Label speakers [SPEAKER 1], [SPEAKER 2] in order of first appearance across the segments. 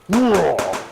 [SPEAKER 1] What's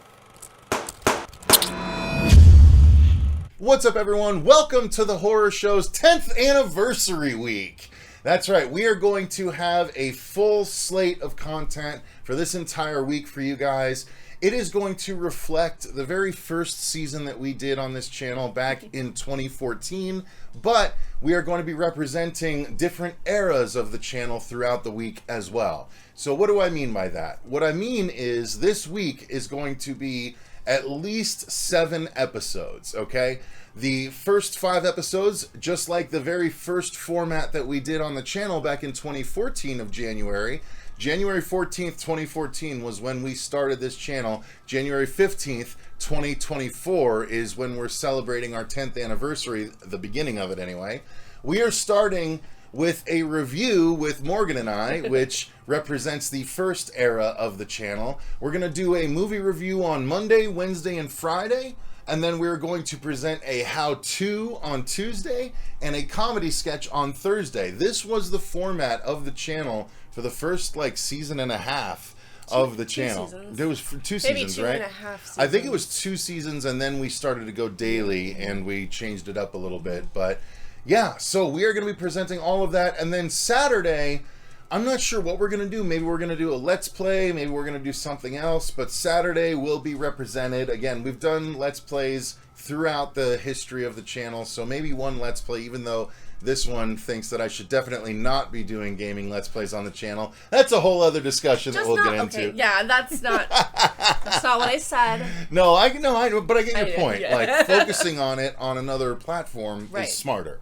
[SPEAKER 1] up, everyone? Welcome to the horror show's 10th anniversary week. That's right, we are going to have a full slate of content for this entire week for you guys. It is going to reflect the very first season that we did on this channel back in 2014, but we are going to be representing different eras of the channel throughout the week as well. So what do I mean by that? What I mean is this week is going to be at least 7 episodes, okay? The first 5 episodes, just like the very first format that we did on the channel back in 2014 of January 14th, 2014 was when we started this channel. January 15th, 2024 is when we're celebrating our 10th anniversary, the beginning of it anyway. We are starting with a review with Morgan and I, which represents the first era of the channel. We're going to do a movie review on Monday, Wednesday, and Friday, and then we're going to present a how-to on Tuesday and a comedy sketch on Thursday. This was the format of the channel for the first, season and a half of the channel. There was 2 seasons, right? Maybe 2.5 seasons. I think it was 2 seasons, and then we started to go daily, and we changed it up a little bit, but yeah, so we are going to be presenting all of that, and then Saturday, I'm not sure what we're going to do. Maybe we're going to do a Let's Play, maybe we're going to do something else, but Saturday will be represented. Again, we've done Let's Plays throughout the history of the channel, so maybe one Let's Play, even though this one thinks that I should definitely not be doing gaming Let's Plays on the channel. That's a whole other discussion that we'll get into.
[SPEAKER 2] Okay, yeah, that's not what I said.
[SPEAKER 1] No, I know, but I get your point. Yeah. Focusing on it on another platform is smarter.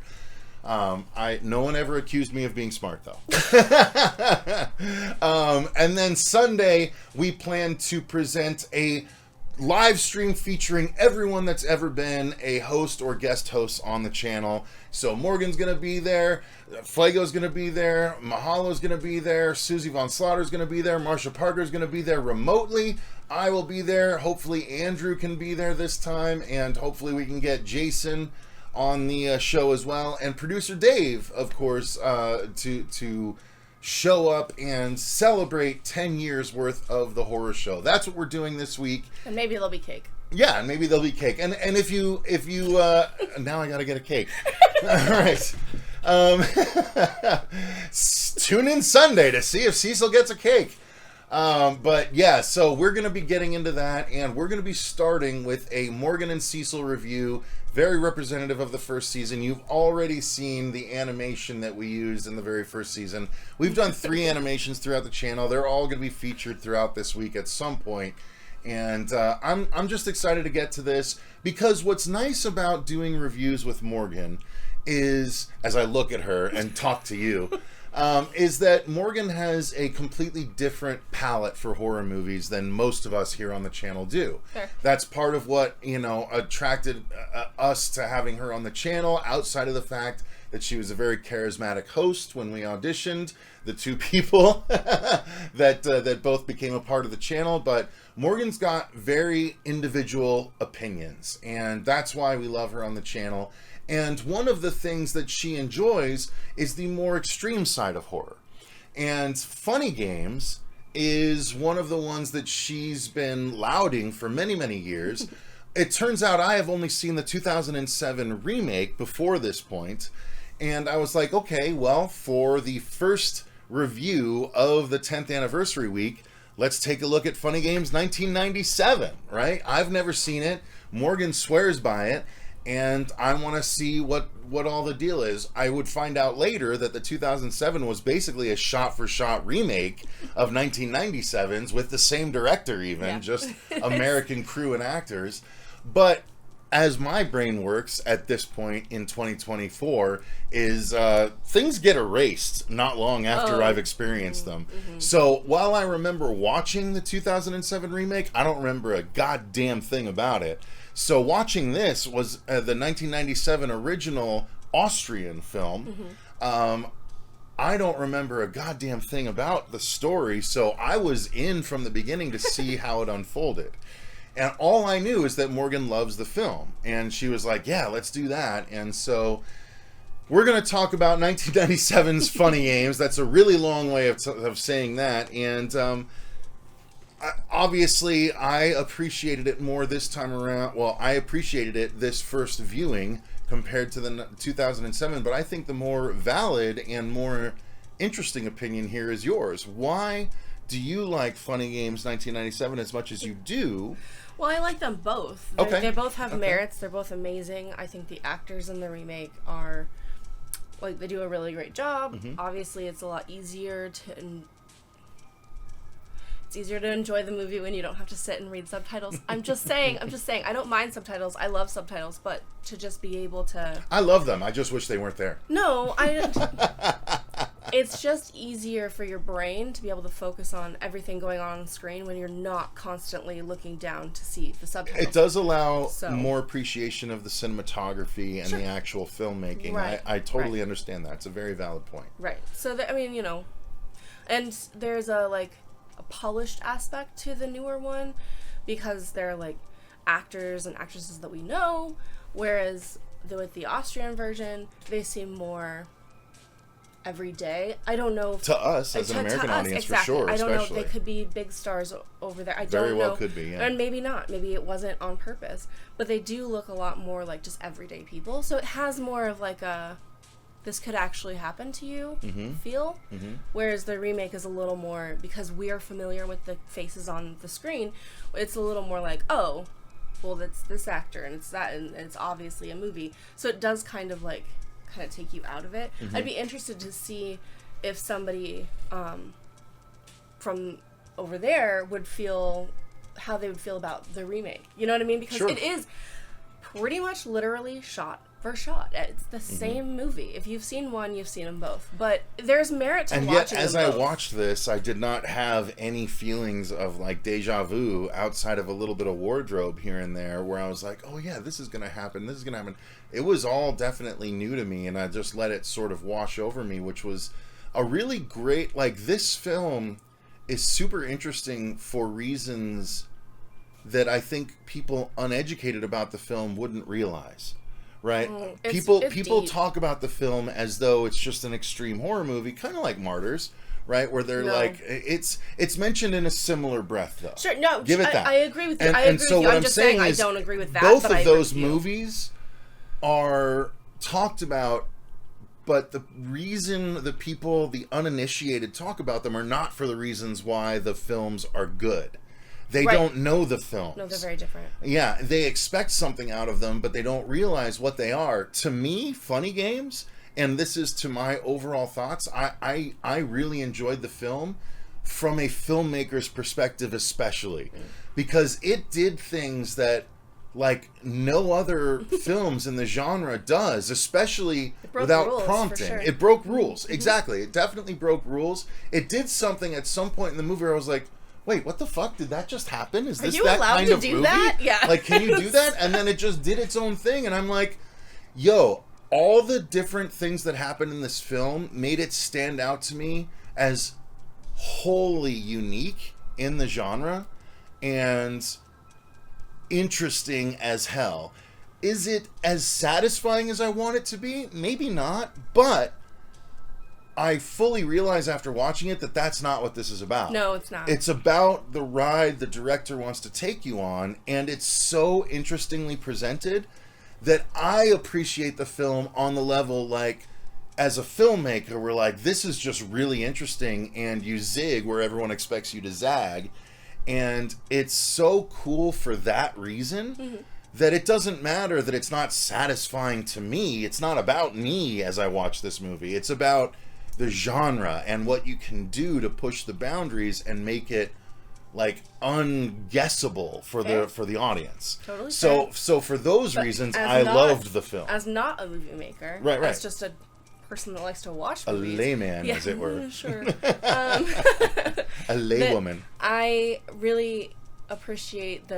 [SPEAKER 1] No one ever accused me of being smart, though. And then Sunday, we plan to present a live stream featuring everyone that's ever been a host or guest host on the channel. So Morgan's going to be there, Flago's going to be there, Mahalo's going to be there, Susie Von Slaughter's going to be there, Marsha Parker's going to be there remotely. I will be there. Hopefully Andrew can be there this time, and hopefully we can get Jason on the show as well, and producer Dave, of course, to show up and celebrate 10 years worth of the horror show. That's what we're doing this week. And maybe there'll be cake. Yeah, and maybe there'll be cake. And if you now I gotta get a cake. All right. Tune in Sunday to see if Cecil gets a cake. But yeah, so we're going to be getting into that, and we're going to be starting with a Morgan and Cecil review, very representative of the first season. You've already seen the animation that we used in the very first season. We've done 3 animations throughout the channel. They're all going to be featured throughout this week at some point. And I'm just excited to get to this, because what's nice about doing reviews with Morgan is, as I look at her and talk to you, is that Morgan has a completely different palette for horror movies than most of us here on the channel do. Sure. That's part of what, attracted us to having her on the channel, outside of the fact that she was a very charismatic host when we auditioned, the 2 people that both became a part of the channel. But Morgan's got very individual opinions, and that's why we love her on the channel. And one of the things that she enjoys is the more extreme side of horror. And Funny Games is one of the ones that she's been lauding for many, many years. It turns out I have only seen the 2007 remake before this point. And I was like, okay, well, for the first review of the 10th anniversary week, let's take a look at Funny Games 1997, right? I've never seen it. Morgan swears by it. And I want to see what all the deal is. I would find out later that the 2007 was basically a shot-for-shot remake of 1997's with the same director even, just American crew and actors. But as my brain works at this point in 2024 is things get erased not long after I've experienced them. Mm-hmm. So while I remember watching the 2007 remake, I don't remember a goddamn thing about it. So watching this was the 1997 original Austrian film. Mm-hmm. I don't remember a goddamn thing about the story, so I was in from the beginning to see how it unfolded. And all I knew is that Morgan loves the film. And she was like, yeah, let's do that. And so we're going to talk about 1997's Funny Games. That's a really long way of saying that. And Obviously, I appreciated it more this time around. Well, I appreciated it this first viewing compared to the 2007, but I think the more valid and more interesting opinion here is yours. Why do you like Funny Games 1997 as much as you do?
[SPEAKER 2] Well, I like them both. They both have merits. They're both amazing. I think the actors in the remake are, like, they do a really great job. Obviously, it's a lot easier to... It's easier to enjoy the movie when you don't have to sit and read subtitles. I'm just saying. I don't mind subtitles. I love subtitles, but to just be able to...
[SPEAKER 1] I love them. I just wish they weren't there.
[SPEAKER 2] No, it's just easier for your brain to be able to focus on everything going on the screen when you're not constantly looking down to see the subtitles.
[SPEAKER 1] It does allow more appreciation of the cinematography and
[SPEAKER 2] Sure.
[SPEAKER 1] the actual filmmaking.
[SPEAKER 2] Right.
[SPEAKER 1] I totally understand that. It's a very valid point.
[SPEAKER 2] Right. So, I mean, you know, and there's a polished aspect to the newer one because they're, like, actors and actresses that we know, whereas with the Austrian version, they seem more... every day. I don't know.
[SPEAKER 1] To us, as an American audience,
[SPEAKER 2] exactly.
[SPEAKER 1] for sure.
[SPEAKER 2] I don't
[SPEAKER 1] especially.
[SPEAKER 2] know. They could be big stars over there. I don't know.
[SPEAKER 1] Very well could be, yeah.
[SPEAKER 2] And maybe not. Maybe it wasn't on purpose. But they do look a lot more like just everyday people. So it has more of like a, this could actually happen to you feel. Whereas the remake is a little more, because we are familiar with the faces on the screen, it's a little more like, oh, well, that's this actor and it's that, and it's obviously a movie. So it does kind of take you out of it. I'd be interested to see if somebody from over there would feel how they would feel about the remake. You know what I mean? Because it is pretty much literally shot for shot. It's the same movie. If you've seen one, you've seen them both. But there's merit to watching them both. And yet,
[SPEAKER 1] as I watched this, I did not have any feelings of like deja vu outside of a little bit of wardrobe here and there where I was like, oh yeah, this is going to happen. This is going to happen. It was all definitely new to me, and I just let it sort of wash over me, which was a really great, like, this film is super interesting for reasons that I think people uneducated about the film wouldn't realize. Right? People
[SPEAKER 2] deep.
[SPEAKER 1] talk about the film as though it's just an extreme horror movie, kind of like Martyrs, right? Where they're like, it's mentioned in a similar breath, though.
[SPEAKER 2] Sure, no,
[SPEAKER 1] give it that.
[SPEAKER 2] I agree with you.
[SPEAKER 1] And so what I'm saying is,
[SPEAKER 2] I don't agree with that.
[SPEAKER 1] Both of those movies are talked about, but the reason the people, the uninitiated, talk about them are not for the reasons why the films are good. They don't know the films.
[SPEAKER 2] No, they're very different.
[SPEAKER 1] Yeah, they expect something out of them, but they don't realize what they are. To me, Funny Games, and this is to my overall thoughts, I really enjoyed the film from a filmmaker's perspective especially. Because it did things that, like, no other films in the genre does, especially without
[SPEAKER 2] rules,
[SPEAKER 1] prompting.
[SPEAKER 2] for sure.
[SPEAKER 1] It broke rules. Exactly. It definitely broke rules. It did something at some point in the movie where I was like, wait, what the fuck? Did that just happen? Is this that kind of movie? Are you allowed to do that? Yeah. Like, can you do that? And then it just did its own thing, and I'm like, yo, all the different things that happened in this film made it stand out to me as wholly unique in the genre and interesting as hell. Is it as satisfying as I want it to be? Maybe not, but I fully realize after watching it that that's not what this is about.
[SPEAKER 2] No, it's not.
[SPEAKER 1] It's about the ride the director wants to take you on, and it's so interestingly presented that I appreciate the film on the level, like, as a filmmaker, we're like, this is just really interesting, and you zig where everyone expects you to zag, and it's so cool for that reason that it doesn't matter that it's not satisfying to me. It's not about me as I watch this movie. It's about the genre and what you can do to push the boundaries and make it, like, unguessable for the audience.
[SPEAKER 2] Totally.
[SPEAKER 1] So for those reasons, I loved the film.
[SPEAKER 2] As not a movie maker,
[SPEAKER 1] right.
[SPEAKER 2] As just a person that likes to watch movies.
[SPEAKER 1] A layman, as it were.
[SPEAKER 2] Sure.
[SPEAKER 1] A laywoman.
[SPEAKER 2] I really appreciate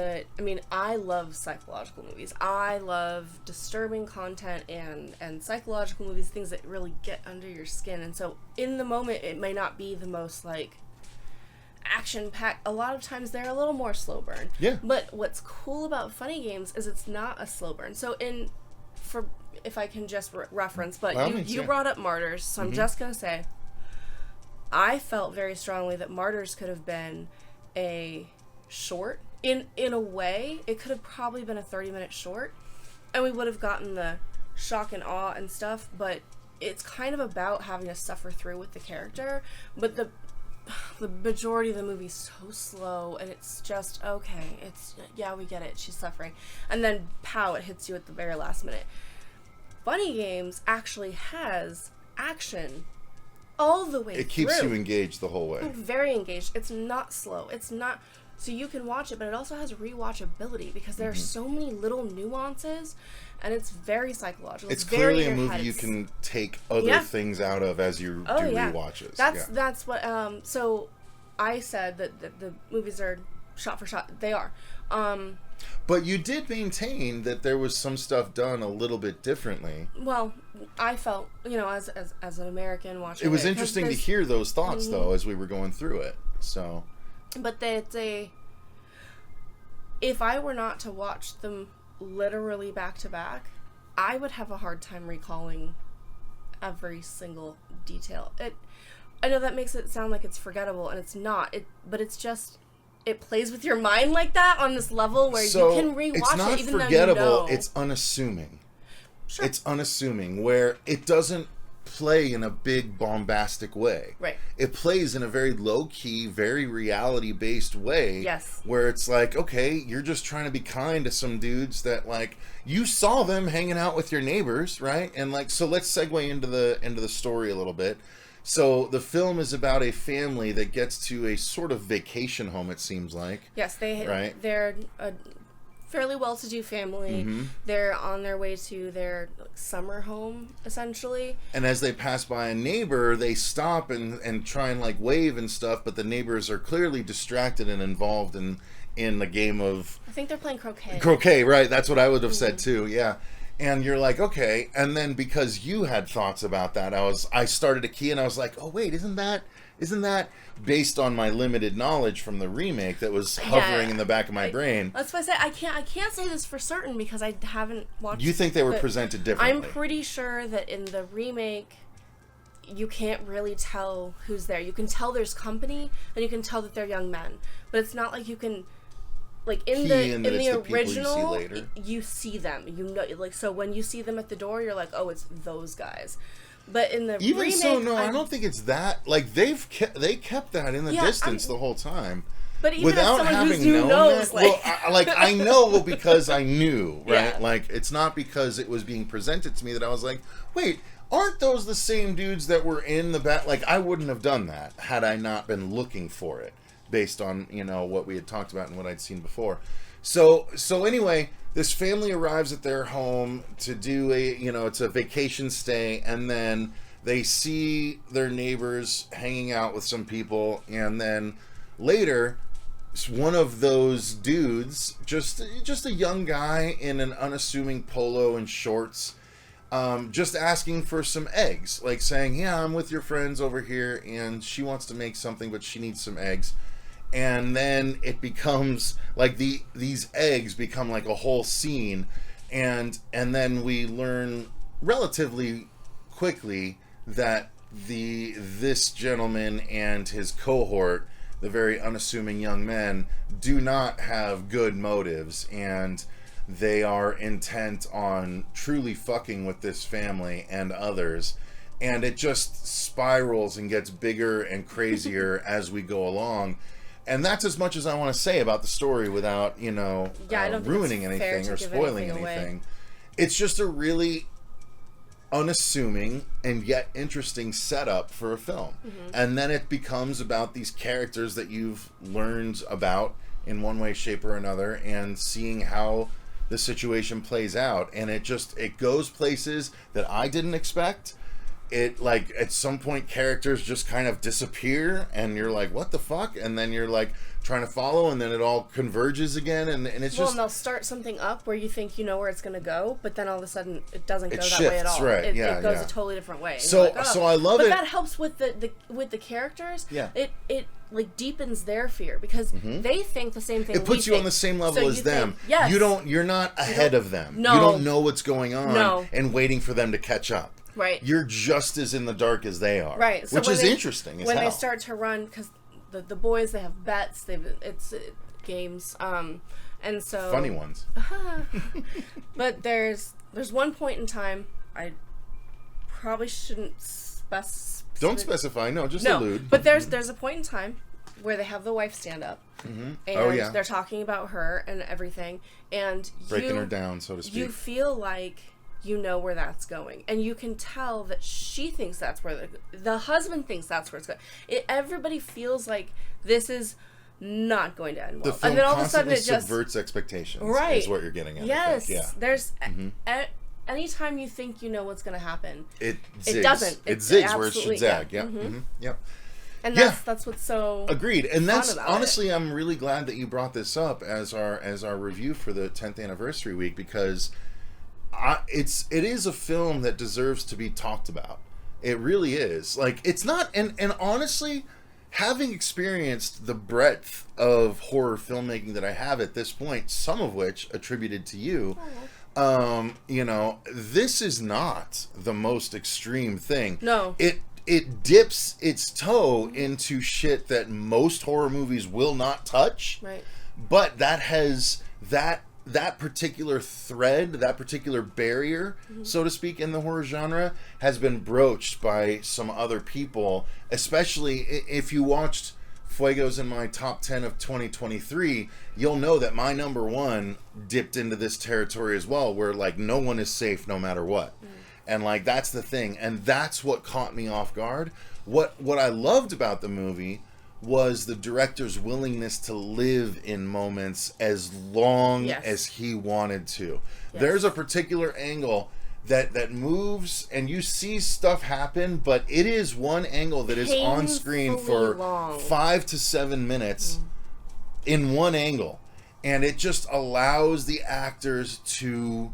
[SPEAKER 2] I love psychological movies. I love disturbing content and psychological movies, things that really get under your skin. And so in the moment, it may not be the most, like, action-packed. A lot of times they're a little more slow burn.
[SPEAKER 1] Yeah.
[SPEAKER 2] But what's cool about Funny Games is it's not a slow burn. So if I can just reference, but you brought up Martyrs, so I'm just going to say, I felt very strongly that Martyrs could have been a short. In a way, it could have probably been a 30-minute short, and we would have gotten the shock and awe and stuff, but it's kind of about having to suffer through with the character. But the majority of the movie is so slow, and it's just, okay, it's, yeah, we get it, she's suffering. And then, pow, it hits you at the very last minute. Funny Games actually has action all the way through.
[SPEAKER 1] It keeps you engaged the whole way.
[SPEAKER 2] Very engaged. It's not slow. It's not... So you can watch it, but it also has rewatchability because there are so many little nuances, and it's very psychological.
[SPEAKER 1] It's
[SPEAKER 2] very
[SPEAKER 1] clearly a movie you can take other things out of as you do rewatches.
[SPEAKER 2] That's what. So I said that the movies are shot for shot. They are.
[SPEAKER 1] But you did maintain that there was some stuff done a little bit differently.
[SPEAKER 2] Well, I felt, as an American watching
[SPEAKER 1] it was interesting to hear those thoughts, though, as we were going through it. So.
[SPEAKER 2] But if I were not to watch them literally back to back, I would have a hard time recalling every single detail. I know that makes it sound like it's forgettable, and it's not. But it's just, it plays with your mind like that on this level where you can rewatch it even though you know.
[SPEAKER 1] It's not forgettable, it's unassuming.
[SPEAKER 2] Sure.
[SPEAKER 1] It's unassuming, where it doesn't play in a big bombastic way.
[SPEAKER 2] Right.
[SPEAKER 1] It plays in a very low-key, very reality-based way.
[SPEAKER 2] Yes.
[SPEAKER 1] Where it's like, okay, you're just trying to be kind to some dudes that, like, you saw them hanging out with your neighbors, right? And, like, so let's segue into the story a little bit. So the film is about a family that gets to a sort of vacation home, it seems like.
[SPEAKER 2] Yes, they're a fairly well-to-do family.
[SPEAKER 1] Mm-hmm.
[SPEAKER 2] They're on their way to their summer home, essentially.
[SPEAKER 1] And as they pass by a neighbor, they stop and try and, like, wave and stuff, but the neighbors are clearly distracted and involved in the game of...
[SPEAKER 2] I think they're playing croquet.
[SPEAKER 1] Croquet, right. That's what I would have said, too, yeah. And you're like, okay. And then because you had thoughts about that, I started to key, and I was like, oh, wait, isn't that based on my limited knowledge from the remake that was hovering in the back of my brain?
[SPEAKER 2] That's why I said I can't say this for certain because I haven't watched.
[SPEAKER 1] You think they were presented differently?
[SPEAKER 2] I'm pretty sure that in the remake, you can't really tell who's there. You can tell there's company, and you can tell that they're young men, but it's not like you can. Like in the original, you see them. Like, so when you see them at the door, you're like, oh, it's those guys. But in the remake,
[SPEAKER 1] I don't think it's that. Like they kept that in the distance the whole time.
[SPEAKER 2] But even
[SPEAKER 1] without
[SPEAKER 2] as someone
[SPEAKER 1] having
[SPEAKER 2] who
[SPEAKER 1] known
[SPEAKER 2] knows,
[SPEAKER 1] that, I know because I knew, right?
[SPEAKER 2] Yeah.
[SPEAKER 1] Like it's not because it was being presented to me that I was like, wait, aren't those the same dudes that were in the back? Like I wouldn't have done that had I not been looking for it, based on what we had talked about and what I'd seen before. So anyway, this family arrives at their home to do it's a vacation stay, and then they see their neighbors hanging out with some people, and then later, one of those dudes, just a young guy in an unassuming polo and shorts, just asking for some eggs, like saying, yeah, I'm with your friends over here, and she wants to make something, but she needs some eggs. And then it becomes like these eggs become like a whole scene, and then we learn relatively quickly that this gentleman and his cohort, the very unassuming young men, do not have good motives, and they are intent on truly fucking with this family and others. And it just spirals and gets bigger and crazier as we go along. And that's as much as I want to say about the story without, ruining anything or spoiling anything. It's just a really unassuming and yet interesting setup for a film. Mm-hmm. And then it becomes about these characters that you've learned about in one way, shape, or another, and seeing how the situation plays out. And it goes places that I didn't expect. It, like, at some point, characters just kind of disappear, and you're like, what the fuck? And then you're, like, trying to follow, and then it all converges again, and it's
[SPEAKER 2] and they'll start something up where you think you know where it's going to go, but then all of a sudden, it doesn't go that way at all.
[SPEAKER 1] Right.
[SPEAKER 2] It goes a totally different way.
[SPEAKER 1] So I love it.
[SPEAKER 2] But that helps with the characters.
[SPEAKER 1] Yeah.
[SPEAKER 2] It like, deepens their fear, because they think the same thing.
[SPEAKER 1] It puts you on the same level as them.
[SPEAKER 2] Yes.
[SPEAKER 1] You're not ahead of them.
[SPEAKER 2] No.
[SPEAKER 1] You don't know what's going on and waiting for them to catch up.
[SPEAKER 2] Right.
[SPEAKER 1] You're just as in the dark as they are.
[SPEAKER 2] Right. So
[SPEAKER 1] which is interesting as
[SPEAKER 2] when
[SPEAKER 1] hell.
[SPEAKER 2] they start to run, because the boys, they have bets, it's games, and so
[SPEAKER 1] funny ones.
[SPEAKER 2] But there's one point in time, I probably shouldn't
[SPEAKER 1] Don't specify, no, just allude.
[SPEAKER 2] But there's a point in time where they have the wife stand up, and they're talking about her and everything, and
[SPEAKER 1] breaking her down, so to speak.
[SPEAKER 2] You feel like you know where that's going, and you can tell that she thinks that's where the husband thinks that's where it's going. Everybody feels like this is not going to end well,
[SPEAKER 1] the film
[SPEAKER 2] and then all of a sudden it just
[SPEAKER 1] subverts expectations.
[SPEAKER 2] Right?
[SPEAKER 1] Is what you're getting at.
[SPEAKER 2] Yes.
[SPEAKER 1] Yeah.
[SPEAKER 2] There's anytime you think you know what's going to happen,
[SPEAKER 1] it
[SPEAKER 2] doesn't.
[SPEAKER 1] It zigs where it should zag. Yeah. Yep.
[SPEAKER 2] And that's what's so
[SPEAKER 1] agreed. And that's honestly,
[SPEAKER 2] it.
[SPEAKER 1] I'm really glad that you brought this up as our review for the 10th anniversary week, because it is a film that deserves to be talked about. It really is. Like, it's not, and honestly, having experienced the breadth of horror filmmaking that I have at this point, some of which attributed to you, this is not the most extreme thing.
[SPEAKER 2] No.
[SPEAKER 1] It dips its toe into shit that most horror movies will not touch.
[SPEAKER 2] Right.
[SPEAKER 1] But that has that particular thread, that particular barrier, so to speak, in the horror genre has been broached by some other people, especially if you watched Fuego's in my top 10 of 2023, you'll know that my number one dipped into this territory as well, where like no one is safe no matter what. And like that's the thing, and that's what caught me off guard. What I loved about the movie was the director's willingness to live in moments as long as he wanted to. Yes. There's a particular angle that moves and you see stuff happen, but it is one angle that is on screen for 5 to 7 minutes in one angle, and it just allows the actors to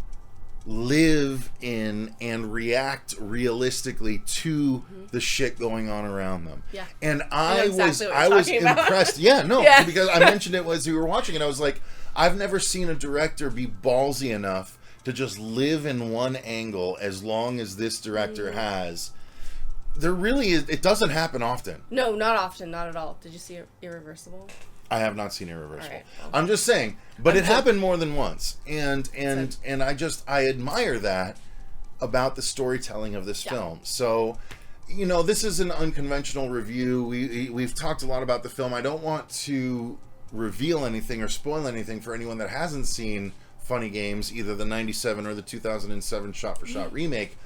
[SPEAKER 1] live in and react realistically to the shit going on around them. Yeah. And I was impressed. Because I mentioned it as we were watching it. I was like, I've never seen a director be ballsy enough to just live in one angle as long as this director has. There really is. It doesn't happen often.
[SPEAKER 2] No, not often. Not at all. Did you see Irreversible?
[SPEAKER 1] I have not seen Irreversible. Right. I'm just saying, but it happened more than once, and I admire that about the storytelling of this film. So, this is an unconventional review. We've talked a lot about the film. I don't want to reveal anything or spoil anything for anyone that hasn't seen Funny Games, either the 97 or the 2007 shot-for-shot remake.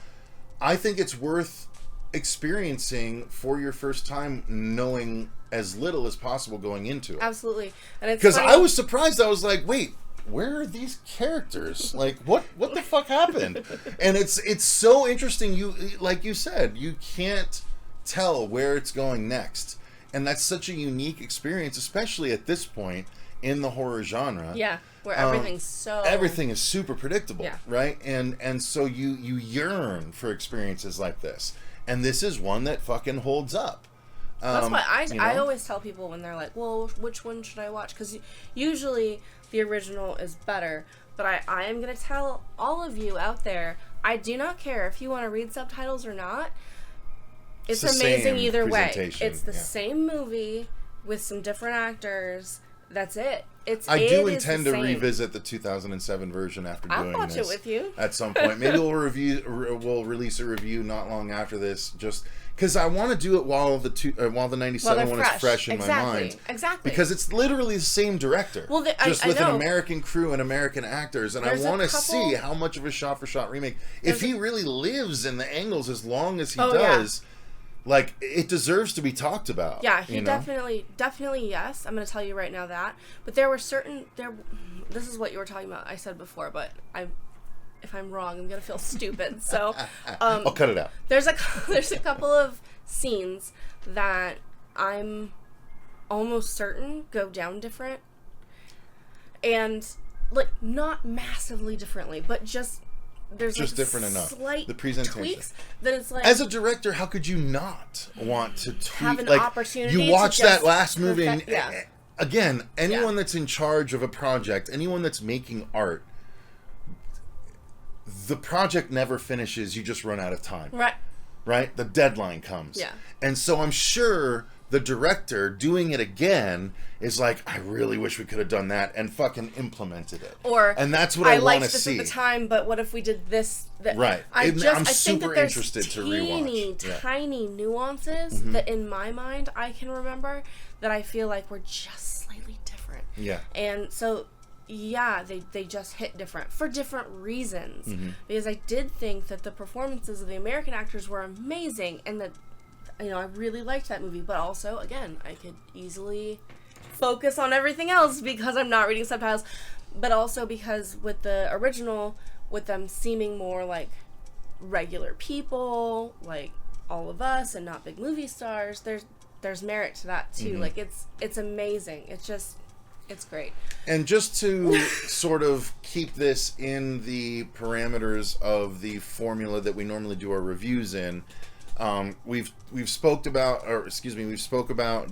[SPEAKER 1] I think it's worth experiencing for your first time, knowing as little as possible going into it.
[SPEAKER 2] Absolutely. And it's
[SPEAKER 1] because I was surprised. I was like, wait, where are these characters? Like, what the fuck happened? And it's so interesting. You, like you said, you can't tell where it's going next, and that's such a unique experience, especially at this point in the horror genre.
[SPEAKER 2] Yeah, where
[SPEAKER 1] everything is super predictable, right? And so you yearn for experiences like this, and this is one that fucking holds up.
[SPEAKER 2] That's why I always tell people when they're like, well, which one should I watch? Because usually the original is better. But I am going to tell all of you out there, I do not care if you want to read subtitles or not. It's amazing either way. It's the same movie with some different actors. That's it. I do intend to
[SPEAKER 1] revisit the 2007 version after doing this.
[SPEAKER 2] I'll watch it with you
[SPEAKER 1] at some point. Maybe we'll release a review not long after this, just because I want to do it while the 97 one is fresh in my mind.
[SPEAKER 2] Exactly.
[SPEAKER 1] Because it's literally the same director, just with an American crew and American actors, and I want to see how much of a shot-for-shot remake. If he really lives in the angles as long as he does. Yeah. Like, it deserves to be talked about.
[SPEAKER 2] Yeah, he definitely, yes. I'm going to tell you right now that. But there were this is what you were talking about, I said before, but if I'm wrong, I'm going to feel stupid. So,
[SPEAKER 1] I'll cut it out.
[SPEAKER 2] There's a couple of scenes that I'm almost certain go down different. And, like, not massively differently, but just... There's
[SPEAKER 1] just different enough. The presentation.
[SPEAKER 2] Tweaks that it's like,
[SPEAKER 1] as a director, how could you not want to tweak?
[SPEAKER 2] Have an opportunity.
[SPEAKER 1] You watch that last movie, and again, anyone that's in charge of a project, anyone that's making art, the project never finishes. You just run out of time.
[SPEAKER 2] Right.
[SPEAKER 1] Right. The deadline comes.
[SPEAKER 2] Yeah.
[SPEAKER 1] And so I'm sure the director doing it again is like, I really wish we could have done that and fucking implemented it.
[SPEAKER 2] And
[SPEAKER 1] that's what I want to
[SPEAKER 2] this
[SPEAKER 1] see.
[SPEAKER 2] At the time, but what if we did this?
[SPEAKER 1] Right. I'm super interested to rewatch.
[SPEAKER 2] Tiny nuances that in my mind I can remember that I feel like were just slightly different.
[SPEAKER 1] Yeah.
[SPEAKER 2] And so, yeah, they just hit different for different reasons. Because I did think that the performances of the American actors were amazing, and that, you know, I really liked that movie. But also, again, I could easily focus on everything else because I'm not reading subtitles. But also because with the original, with them seeming more like regular people, like all of us, and not big movie stars, there's merit to that too. Like it's amazing. It's great.
[SPEAKER 1] And just to sort of keep this in the parameters of the formula that we normally do our reviews in, we've spoke about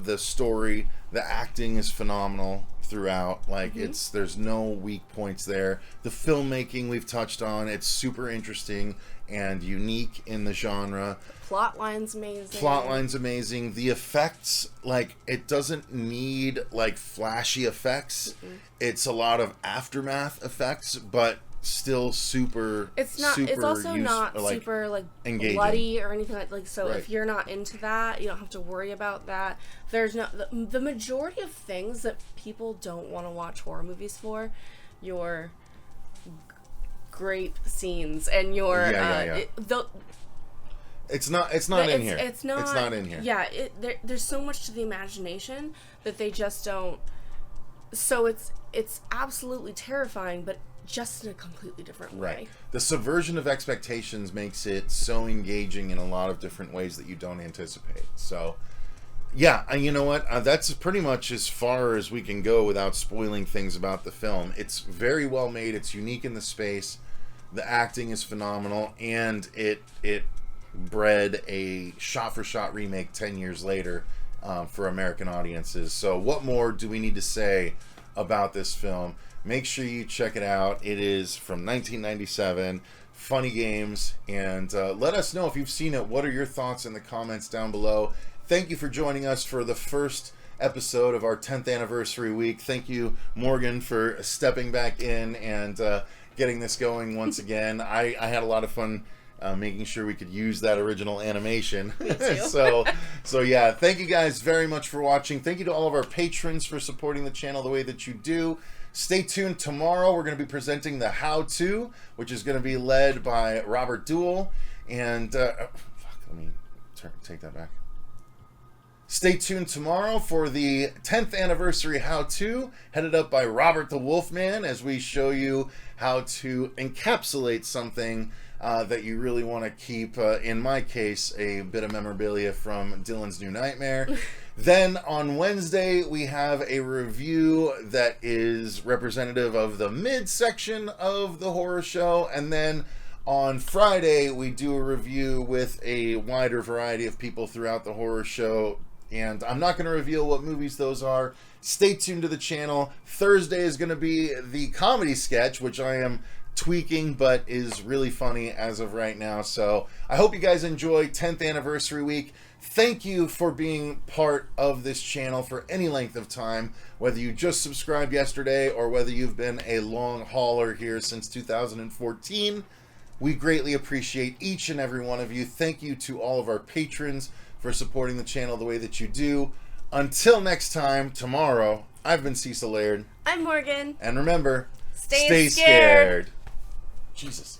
[SPEAKER 1] the story. The acting is phenomenal throughout. Like there's no weak points there. The filmmaking we've touched on. It's super interesting and unique in the genre.
[SPEAKER 2] Plotline's amazing. The effects, like, it doesn't need like flashy effects. It's a lot of aftermath effects, but still super. It's also not super like
[SPEAKER 1] engaging,
[SPEAKER 2] bloody or anything like. So if you're not into that, you don't have to worry about that. There's the majority of things that people don't want to watch horror movies for, your grape scenes and your it's not in here. It's not in here. Yeah, there's so much to the imagination that they just don't. So it's absolutely terrifying, but just in a completely different way.
[SPEAKER 1] Right. The subversion of expectations makes it so engaging in a lot of different ways that you don't anticipate. So, yeah, and you know what? That's pretty much as far as we can go without spoiling things about the film. It's very well made. It's unique in the space. The acting is phenomenal, and it bred a shot-for-shot remake 10 years later for American audiences. So what more do we need to say about this film? Make sure you check it out. It is from 1997. Funny games. And let us know if you've seen it. What are your thoughts in the comments down below? Thank you for joining us for the first episode of our 10th anniversary week. Thank you, Morgan, for stepping back in and getting this going once again. I had a lot of fun making sure we could use that original animation.
[SPEAKER 2] Me too.
[SPEAKER 1] so yeah, thank you guys very much for watching. Thank you to all of our patrons for supporting the channel the way that you do. Stay tuned. Tomorrow we're going to be presenting the how-to, which is going to be led by Robert Duell. And let me take that back. Stay tuned tomorrow for the 10th anniversary how-to, headed up by Robert the Wolfman, as we show you how to encapsulate something that you really want to keep, in my case, a bit of memorabilia from Dylan's New Nightmare. Then on Wednesday, we have a review that is representative of the mid-section of the horror show. And then on Friday, we do a review with a wider variety of people throughout the horror show. And I'm not going to reveal what movies those are. Stay tuned to the channel. Thursday is going to be the comedy sketch, which I am tweaking, but is really funny as of right now. So I hope you guys enjoy 10th anniversary week. Thank you for being part of this channel for any length of time, whether you just subscribed yesterday or whether you've been a long hauler here since 2014. We greatly appreciate each and every one of you. Thank you to all of our patrons for supporting the channel the way that you do. Until next time, tomorrow, I've been Cecil Laird.
[SPEAKER 2] I'm Morgan.
[SPEAKER 1] And remember,
[SPEAKER 2] stay scared.
[SPEAKER 1] Jesus.